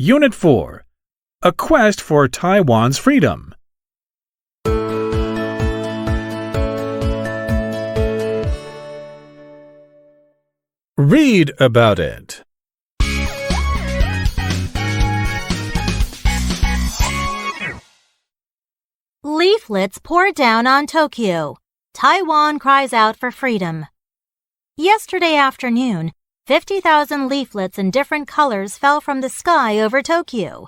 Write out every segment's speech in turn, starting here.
Unit 4. A Quest for Taiwan's Freedom. Read about it. Leaflets pour down on Tokyo. Taiwan cries out for freedom. Yesterday afternoon, 50,000 leaflets in different colors fell from the sky over Tokyo.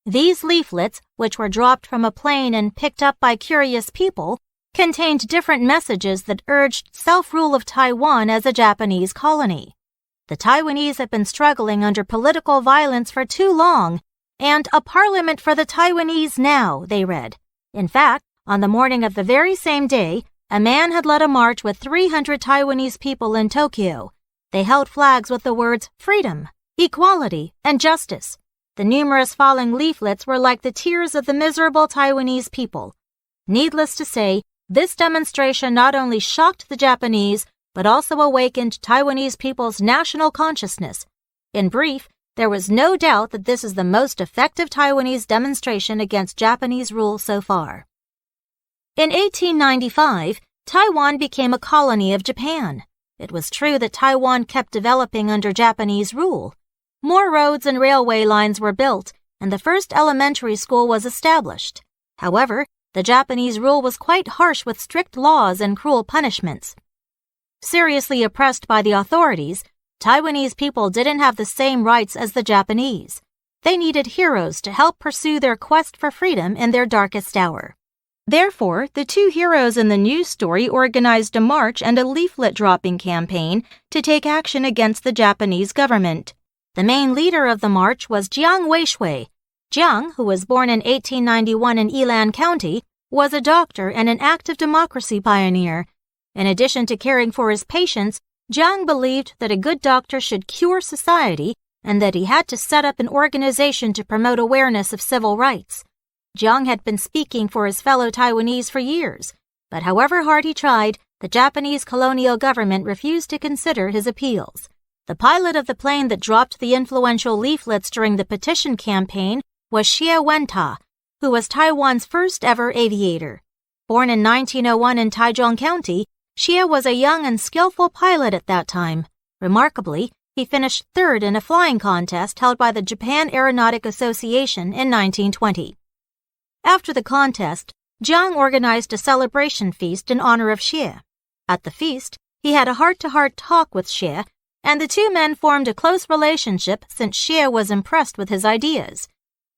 These leaflets, which were dropped from a plane and picked up by curious people, contained different messages that urged self-rule of Taiwan as a Japanese colony. The Taiwanese have been struggling under political violence for too long, and a parliament for the Taiwanese now, they read. In fact, on the morning of the very same day, a man had led a march with 300 Taiwanese people in Tokyo. They held flags with the words freedom, equality, and justice. The numerous falling leaflets were like the tears of the miserable Taiwanese people. Needless to say, this demonstration not only shocked the Japanese, but also awakened Taiwanese people's national consciousness. In brief, there was no doubt that this is the most effective Taiwanese demonstration against Japanese rule so far. In 1895, Taiwan became a colony of Japan. It was true that Taiwan kept developing under Japanese rule. More roads and railway lines were built, and the first elementary school was established. However, the Japanese rule was quite harsh with strict laws and cruel punishments. Seriously oppressed by the authorities, Taiwanese people didn't have the same rights as the Japanese. They needed heroes to help pursue their quest for freedom in their darkest hour. Therefore, the two heroes in the news story organized a march and a leaflet-dropping campaign to take action against the Japanese government. The main leader of the march was Jiang Weishui. Jiang, who was born in 1891 in Yilan County, was a doctor and an active democracy pioneer. In addition to caring for his patients, Jiang believed that a good doctor should cure society and that he had to set up an organization to promote awareness of civil rights. Jiang had been speaking for his fellow Taiwanese for years, but however hard he tried, the Japanese colonial government refused to consider his appeals. The pilot of the plane that dropped the influential leaflets during the petition campaign was Xie Wenta, who was Taiwan's first ever aviator. Born in 1901 in Taichung County, Xie was a young and skillful pilot at that time. Remarkably, he finished third in a flying contest held by the Japan Aeronautic Association in 1920. After the contest, Jiang organized a celebration feast in honor of Xie. At the feast, he had a heart-to-heart talk with Xie, and the two men formed a close relationship since Xie was impressed with his ideas.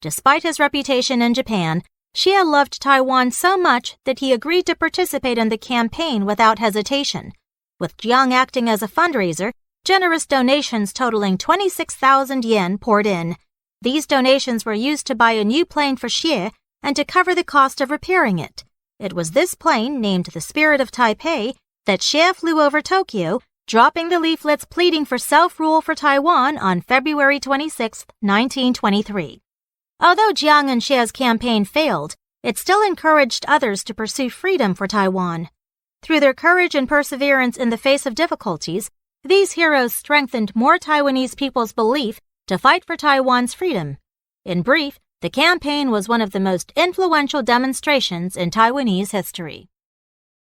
Despite his reputation in Japan, Xie loved Taiwan so much that he agreed to participate in the campaign without hesitation. With Jiang acting as a fundraiser, generous donations totaling 26,000 yen poured in. These donations were used to buy a new plane for Xie and to cover the cost of repairing it. It was this plane, named the Spirit of Taipei, that Xie flew over Tokyo, dropping the leaflets pleading for self-rule for Taiwan on February 26, 1923. Although Jiang and Xie's campaign failed, it still encouraged others to pursue freedom for Taiwan. Through their courage and perseverance in the face of difficulties, these heroes strengthened more Taiwanese people's belief to fight for Taiwan's freedom. In brief, the campaign was one of the most influential demonstrations in Taiwanese history.